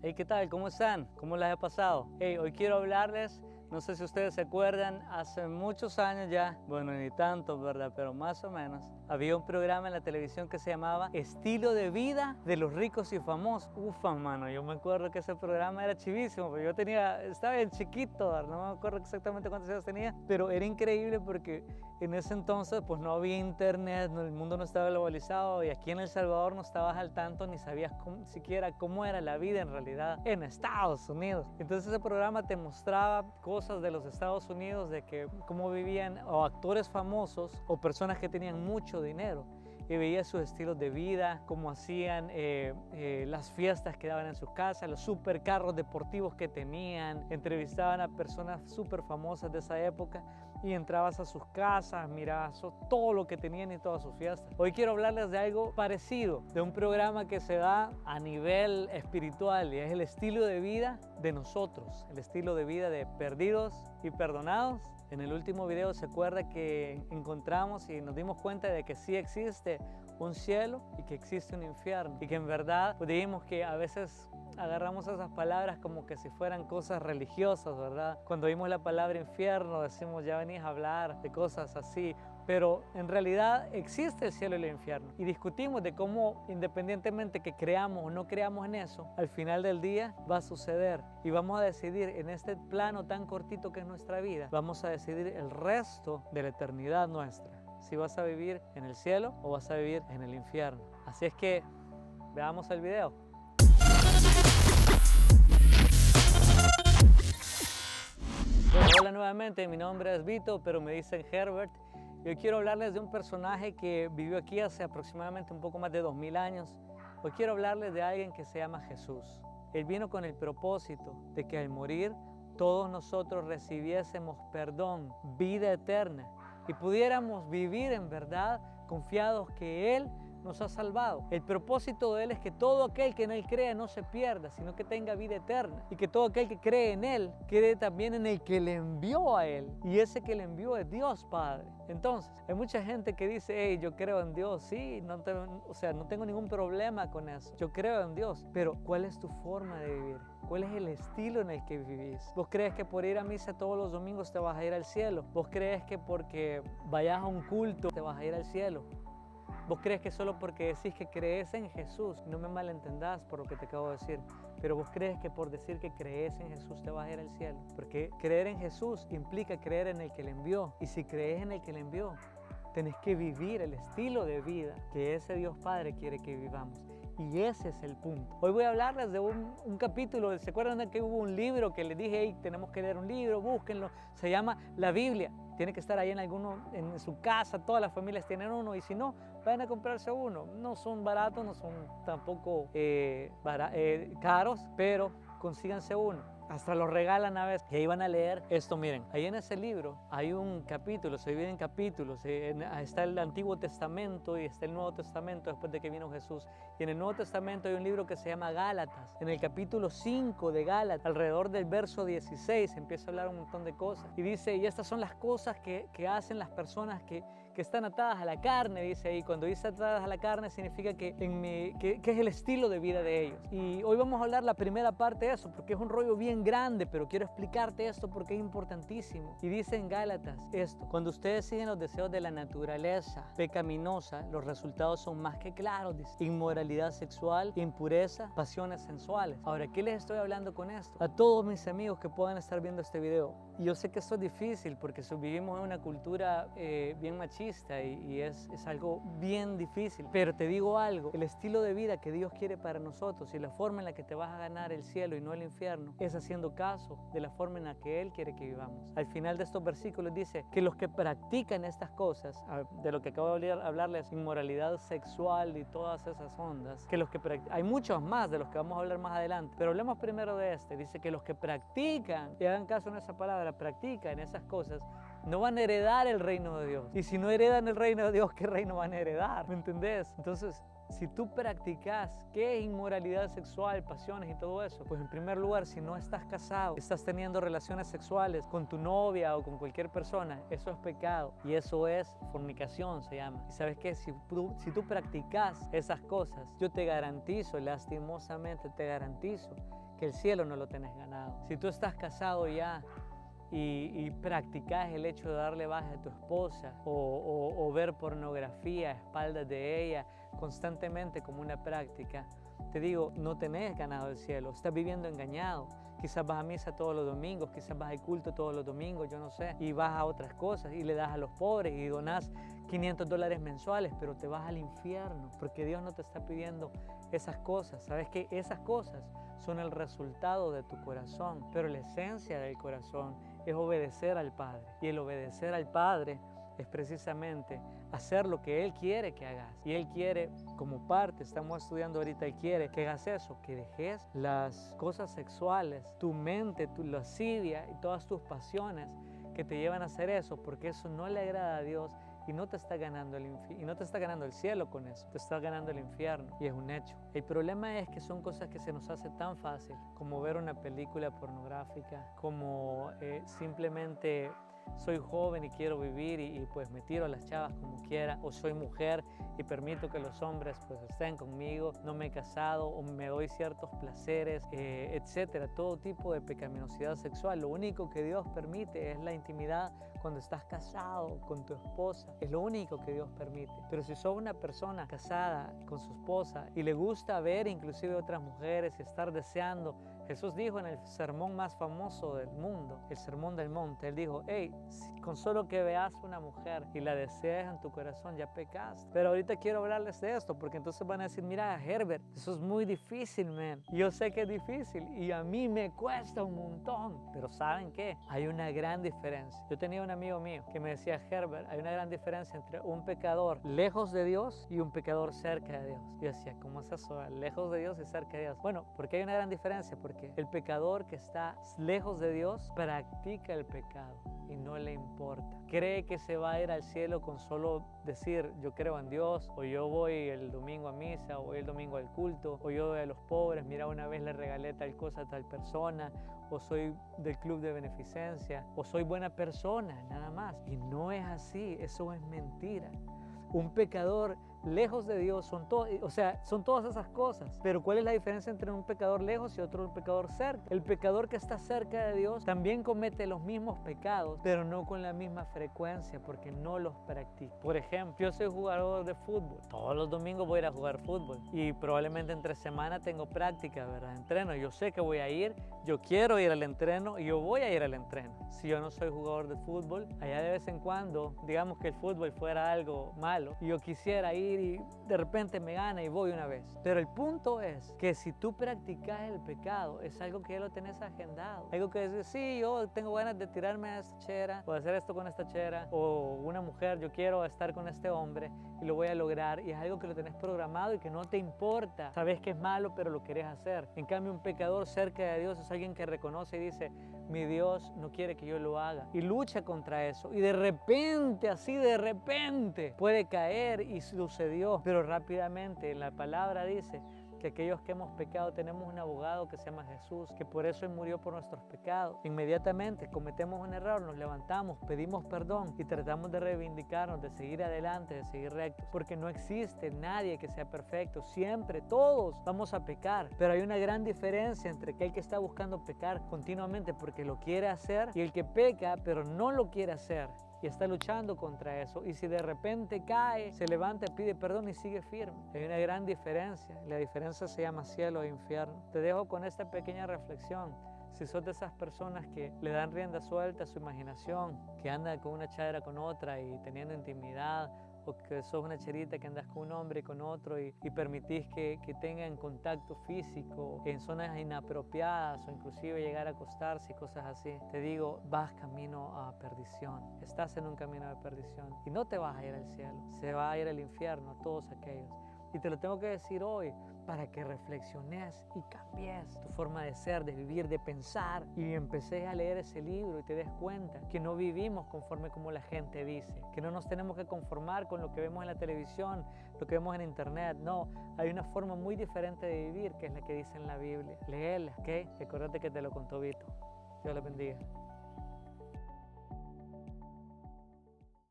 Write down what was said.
Hey, ¿qué tal? ¿Cómo están? ¿Cómo les ha pasado? Hey, hoy quiero hablarles, no sé si ustedes se acuerdan, hace muchos años ya, bueno, ni tanto, ¿verdad? Pero más o menos, había un programa en la televisión que se llamaba Estilo de Vida de los Ricos y Famosos. Ufa, mano, yo me acuerdo que ese programa era chivísimo, pero estaba bien chiquito, ¿verdad? No me acuerdo exactamente cuántos años tenía, pero era increíble porque en ese entonces pues no había internet, el mundo no estaba globalizado y aquí en El Salvador no estabas al tanto ni sabías siquiera cómo era la vida en realidad en Estados Unidos. Entonces ese programa te mostraba cosas de los Estados Unidos, de que cómo vivían o actores famosos o personas que tenían mucho dinero. Y veía sus estilos de vida, cómo hacían las fiestas que daban en sus casas, los supercarros deportivos que tenían. Entrevistaban a personas súper famosas de esa época y entrabas a sus casas, mirabas todo lo que tenían y todas sus fiestas. Hoy quiero hablarles de algo parecido, de un programa que se da a nivel espiritual y es el estilo de vida de nosotros, el estilo de vida de perdidos y perdonados. En el último video se acuerda que encontramos y nos dimos cuenta de que sí existe un cielo y que existe un infierno y que en verdad pues dijimos que a veces agarramos esas palabras como que si fueran cosas religiosas, ¿verdad? Cuando oímos la palabra infierno decimos ya venís a hablar de cosas así, pero en realidad existe el cielo y el infierno y discutimos de cómo independientemente que creamos o no creamos en eso, al final del día va a suceder y vamos a decidir en este plano tan cortito que es nuestra vida, vamos a decidir el resto de la eternidad nuestra, si vas a vivir en el cielo o vas a vivir en el infierno. Así es que veamos el video. Bueno, hola nuevamente, mi nombre es Vito, pero me dicen Herbert. Y hoy quiero hablarles de un personaje que vivió aquí hace aproximadamente un poco más de 2000 años. Hoy quiero hablarles de alguien que se llama Jesús. Él vino con el propósito de que al morir todos nosotros recibiésemos perdón, vida eterna y pudiéramos vivir en verdad confiados que Él nos ha salvado. El propósito de Él es que todo aquel que en Él crea no se pierda, sino que tenga vida eterna. Y que todo aquel que cree en Él, cree también en el que le envió a Él. Y ese que le envió es Dios Padre. Entonces, hay mucha gente que dice, hey, yo creo en Dios, sí, no tengo ningún problema con eso. Yo creo en Dios, pero ¿cuál es tu forma de vivir? ¿Cuál es el estilo en el que vivís? ¿Vos crees que por ir a misa todos los domingos te vas a ir al cielo? ¿Vos crees que porque vayas a un culto te vas a ir al cielo? ¿Vos crees que solo porque decís que crees en Jesús, no me malentendás por lo que te acabo de decir, pero vos crees que por decir que crees en Jesús te vas a ir al cielo? Porque creer en Jesús implica creer en el que le envió. Y si crees en el que le envió, tenés que vivir el estilo de vida que ese Dios Padre quiere que vivamos. Y ese es el punto. Hoy voy a hablarles de un capítulo. ¿Se acuerdan de que hubo un libro que les dije, hey, tenemos que leer un libro, búsquenlo? Se llama La Biblia. Tiene que estar ahí en su casa, todas las familias tienen uno y si no, vayan a comprarse uno. No son baratos, no son tampoco caros, pero consíganse uno. Hasta lo regalan a veces. Y ahí van a leer esto, miren, ahí en ese libro hay un capítulo, se divide en capítulos, está el Antiguo Testamento y está el Nuevo Testamento después de que vino Jesús. Y en el Nuevo Testamento hay un libro que se llama Gálatas. En el capítulo 5 de Gálatas, alrededor del verso 16, empieza a hablar un montón de cosas. Y dice, y estas son las cosas que hacen las personas que están atadas a la carne, dice ahí. Cuando dice atadas a la carne significa que es el estilo de vida de ellos. Y hoy vamos a hablar la primera parte de eso, porque es un rollo bien grande, pero quiero explicarte esto porque es importantísimo. Y dice en Gálatas esto: cuando ustedes siguen los deseos de la naturaleza pecaminosa, los resultados son más que claros, dice. Inmoralidad sexual, impureza, pasiones sensuales. Ahora, ¿qué les estoy hablando con esto? A todos mis amigos que puedan estar viendo este video. Y yo sé que esto es difícil porque vivimos en una cultura bien machista y es algo bien difícil. Pero te digo algo, el estilo de vida que Dios quiere para nosotros y la forma en la que te vas a ganar el cielo y no el infierno es haciendo caso de la forma en la que Él quiere que vivamos. Al final de estos versículos dice que los que practican estas cosas, de lo que acabo de hablarles, inmoralidad sexual y todas esas ondas, que los que hay muchos más de los que vamos a hablar más adelante, pero hablemos primero de este. Dice que los que practican, y hagan caso en esa palabra, practican esas cosas, no van a heredar el reino de Dios. Y si no heredan el reino de Dios, ¿qué reino van a heredar? ¿Me entendés? Entonces, si tú practicas qué es inmoralidad sexual, pasiones y todo eso, pues en primer lugar, si no estás casado, estás teniendo relaciones sexuales con tu novia o con cualquier persona, eso es pecado y eso es fornicación, se llama. Y sabes qué, si tú practicas esas cosas, yo te garantizo, lastimosamente te garantizo, que el cielo no lo tenés ganado. Si tú estás casado ya y practicas el hecho de darle baja a tu esposa o ver pornografía a espaldas de ella constantemente como una práctica, te digo, no tenés ganado el cielo, estás viviendo engañado. Quizás vas a misa todos los domingos, quizás vas al culto todos los domingos, yo no sé, y vas a otras cosas y le das a los pobres y donás $500 mensuales, pero te vas al infierno porque Dios no te está pidiendo esas cosas. Sabes que esas cosas son el resultado de tu corazón, pero la esencia del corazón es obedecer al Padre, y el obedecer al Padre es precisamente hacer lo que Él quiere que hagas. Y Él quiere, como parte, estamos estudiando ahorita, Él quiere que hagas eso, que dejes las cosas sexuales, tu mente, tu lascivia y todas tus pasiones que te llevan a hacer eso, porque eso no le agrada a Dios y no te está ganando el cielo con eso, te está ganando el infierno, y es un hecho. El problema es que son cosas que se nos hace tan fácil, como ver una película pornográfica, como simplemente soy joven y quiero vivir y pues me tiro a las chavas como quiera, o soy mujer y permito que los hombres pues estén conmigo, no me he casado o me doy ciertos placeres, etcétera, todo tipo de pecaminosidad sexual. Lo único que Dios permite es la intimidad cuando estás casado con tu esposa, es lo único que Dios permite. Pero si sos una persona casada con su esposa y le gusta ver inclusive otras mujeres y estar deseando, Jesús dijo en el sermón más famoso del mundo, el Sermón del Monte, Él dijo, hey, con solo que veas una mujer y la desees en tu corazón, ya pecaste. Pero ahorita quiero hablarles de esto, porque entonces van a decir, mira, Herbert, eso es muy difícil, man. Yo sé que es difícil y a mí me cuesta un montón. Pero ¿saben qué? Hay una gran diferencia. Yo tenía un amigo mío que me decía, Herbert, hay una gran diferencia entre un pecador lejos de Dios y un pecador cerca de Dios. Yo decía, ¿cómo es eso? Lejos de Dios y cerca de Dios. Bueno, porque hay una gran diferencia, porque el pecador que está lejos de Dios practica el pecado y no le importa. Cree que se va a ir al cielo con solo decir yo creo en Dios, o yo voy el domingo a misa, o voy el domingo al culto, o yo doy a los pobres, mira, una vez le regalé tal cosa a tal persona, o soy del club de beneficencia, o soy buena persona, nada más. Y no es así, eso es mentira. Un pecador lejos de Dios son todas esas cosas. Pero ¿cuál es la diferencia entre un pecador lejos y otro pecador cerca? El pecador que está cerca de Dios también comete los mismos pecados, pero no con la misma frecuencia, porque no los practica. Por ejemplo, yo soy jugador de fútbol. Todos los domingos voy a ir a jugar fútbol y probablemente entre semana tengo práctica, ¿verdad? Entreno. Yo sé que voy a ir, yo quiero ir al entreno y yo voy a ir al entreno. Si yo no soy jugador de fútbol, allá de vez en cuando, digamos que el fútbol fuera algo malo y yo quisiera ir y de repente me gana y voy una vez. Pero el punto es que si tú practicas el pecado, es algo que ya lo tenés agendado. Algo que dices, sí, yo tengo ganas de tirarme a esta chera, o de hacer esto con esta chera, o una mujer, yo quiero estar con este hombre y lo voy a lograr, y es algo que lo tenés programado y que no te importa. Sabes que es malo, pero lo querés hacer. En cambio, un pecador cerca de Dios es alguien que reconoce y dice, mi Dios no quiere que yo lo haga, y lucha contra eso, y de repente, así de repente, puede caer, y sucedió, pero rápidamente la palabra dice que aquellos que hemos pecado tenemos un abogado que se llama Jesús, que por eso Él murió por nuestros pecados. Inmediatamente cometemos un error, nos levantamos, pedimos perdón y tratamos de reivindicarnos, de seguir adelante, de seguir rectos, porque no existe nadie que sea perfecto. Siempre, todos vamos a pecar, pero hay una gran diferencia entre aquel que está buscando pecar continuamente porque lo quiere hacer y el que peca pero no lo quiere hacer y está luchando contra eso, y si de repente cae, se levanta, pide perdón y sigue firme. Hay una gran diferencia, la diferencia se llama cielo e infierno. Te dejo con esta pequeña reflexión. Si sos de esas personas que le dan rienda suelta a su imaginación, que andan con una chadera con otra y teniendo intimidad, o que sos una cherita que andas con un hombre y con otro y permitís que tengan contacto físico en zonas inapropiadas o inclusive llegar a acostarse y cosas así, te digo, vas camino a perdición. Estás en un camino de perdición y no te vas a ir al cielo, se va a ir al infierno todos aquellos. Y te lo tengo que decir hoy para que reflexiones y cambies tu forma de ser, de vivir, de pensar. Y empecé a leer ese libro y te des cuenta que no vivimos conforme como la gente dice, que no nos tenemos que conformar con lo que vemos en la televisión, lo que vemos en internet. No, hay una forma muy diferente de vivir que es la que dice en la Biblia. Léela, ¿ok? Recuérdate que te lo contó Vito. Dios los bendiga.